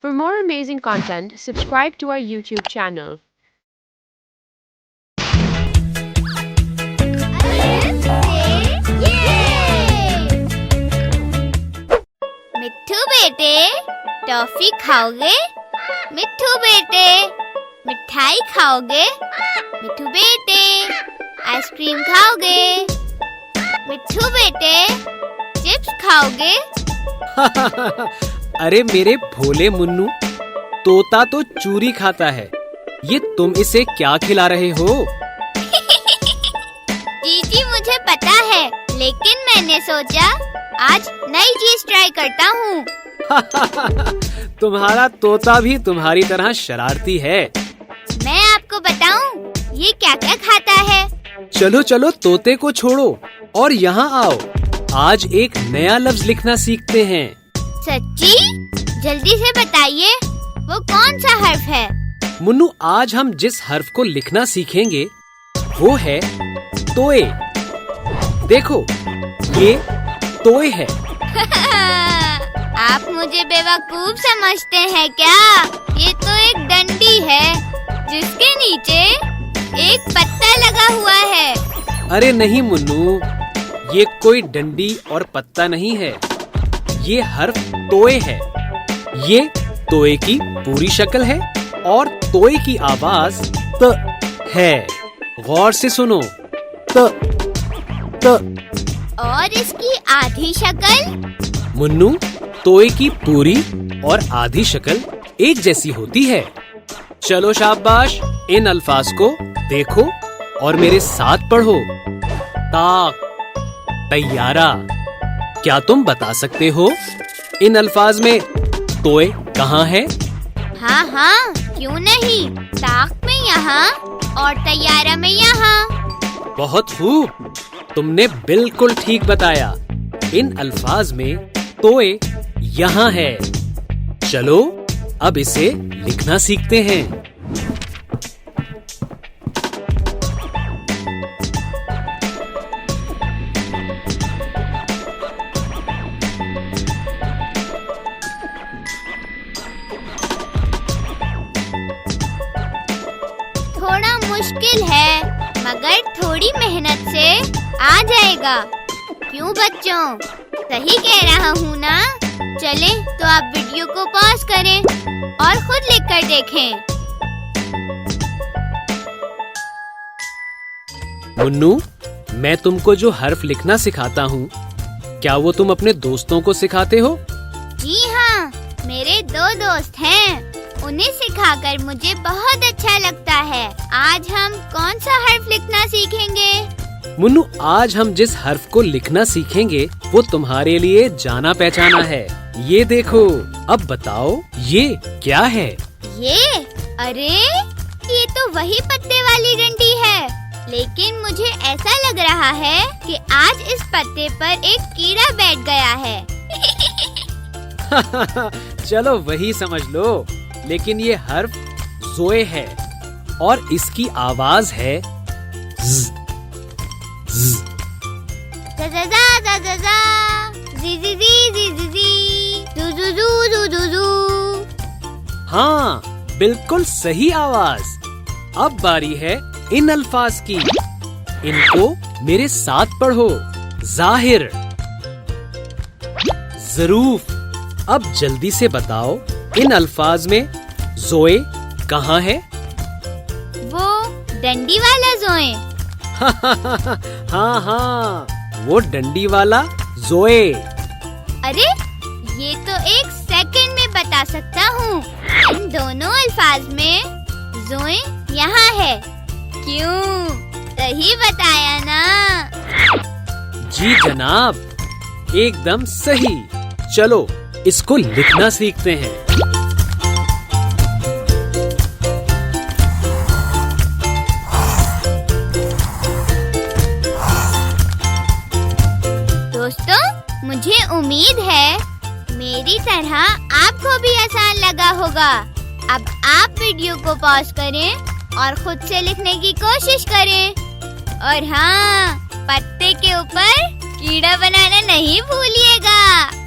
For more amazing content, subscribe to our YouTube channel. मिट्ठू बेटे, toffee खाओगे? मिट्ठू बेटे, मिठाई खाओगे? मिट्ठू बेटे, आइसक्रीम खाओगे? मिट्ठू बेटे, चिप्स खाओगे? अरे मेरे भोले मुन्नू, तोता तो चूरी खाता है। ये तुम इसे क्या खिला रहे हो? जी मुझे पता है, लेकिन मैंने सोचा आज नई चीज ट्राई करता हूँ। तुम्हारा तोता भी तुम्हारी तरह शरारती है। मैं आपको बताऊँ ये क्या क्या खाता है। चलो चलो तोते को छोड़ो और यहाँ आओ। आज एक नया लफ्ज लिखना सीखते हैं। सच्ची? जल्दी से बताइए, वो कौन सा हर्फ है? मुन्नू, आज हम जिस हर्फ को लिखना सीखेंगे वो है तोए। देखो, ये तोए है। आप मुझे बेवकूफ समझते हैं क्या? ये तो एक डंडी है जिसके नीचे एक पत्ता लगा हुआ है। अरे नहीं मुन्नू, ये कोई डंडी और पत्ता नहीं है। ये हर्फ तोए है। ये तोए की पूरी शक्ल है और तोए की आवाज त है। गौर से सुनो, त त। और इसकी आधी शक्ल? मुन्नू, तोए की पूरी और आधी शक्ल एक जैसी होती है। चलो शाबाश, इन अल्फाज को देखो और मेरे साथ पढ़ो। ताक, तैयारा। क्या तुम बता सकते हो इन अल्फाज में तोए कहाँ है? हाँ, क्यों नहीं। ताक में यहाँ और तैयारा में यहाँ। बहुत खूब, तुमने बिल्कुल ठीक बताया। इन अल्फाज में तोए यहाँ है। चलो अब इसे लिखना सीखते हैं। थोड़ा मुश्किल है, मगर थोड़ी मेहनत से आ जाएगा। क्यों बच्चों, सही कह रहा हूँ ना? चले तो आप वीडियो को पॉज करें और खुद लिखकर देखें। मुन्नू, मैं तुमको जो हर्फ लिखना सिखाता हूँ, क्या वो तुम अपने दोस्तों को सिखाते हो? जी हाँ, मेरे 2 दोस्त हैं। उन्हें सिखाकर मुझे बहुत अच्छा लगता है। आज हम कौन सा हर्फ लिखना सीखेंगे? मुन्नू, आज हम जिस हर्फ को लिखना सीखेंगे वो तुम्हारे लिए जाना पहचाना है। ये देखो, अब बताओ ये क्या है? ये? अरे ये तो वही पत्ते वाली डंडी है, लेकिन मुझे ऐसा लग रहा है कि आज इस पत्ते पर एक कीड़ा बैठ गया है। चलो वही समझ लो, लेकिन ये हर्फ ज़ोए है और इसकी आवाज है ज़, ज़। जा जा जा जा जा जा, जी जी जी जी जी जी, जू जू जू जू जू जू। हाँ, बिल्कुल सही आवाज। अब बारी है इन अल्फाज की। इनको मेरे साथ पढ़ो। जाहिर, ज़रूफ। अब जल्दी से बताओ, इन अल्फाज में ज़ोए कहाँ है? वो डंडी वाला ज़ोए। हाँ, वो डंडी वाला ज़ोए। अरे ये तो 1 सेकंड में बता सकता हूँ। इन दोनों अल्फाज में ज़ोए यहाँ है। क्यों, सही बताया ना? जी जनाब, एकदम सही। चलो इसको लिखना सीखते हैं। दोस्तों, मुझे उम्मीद है मेरी तरह आपको भी आसान लगा होगा। अब आप वीडियो को पॉज करें और खुद से लिखने की कोशिश करें। और हाँ, पत्ते के ऊपर कीड़ा बनाना नहीं भूलिएगा।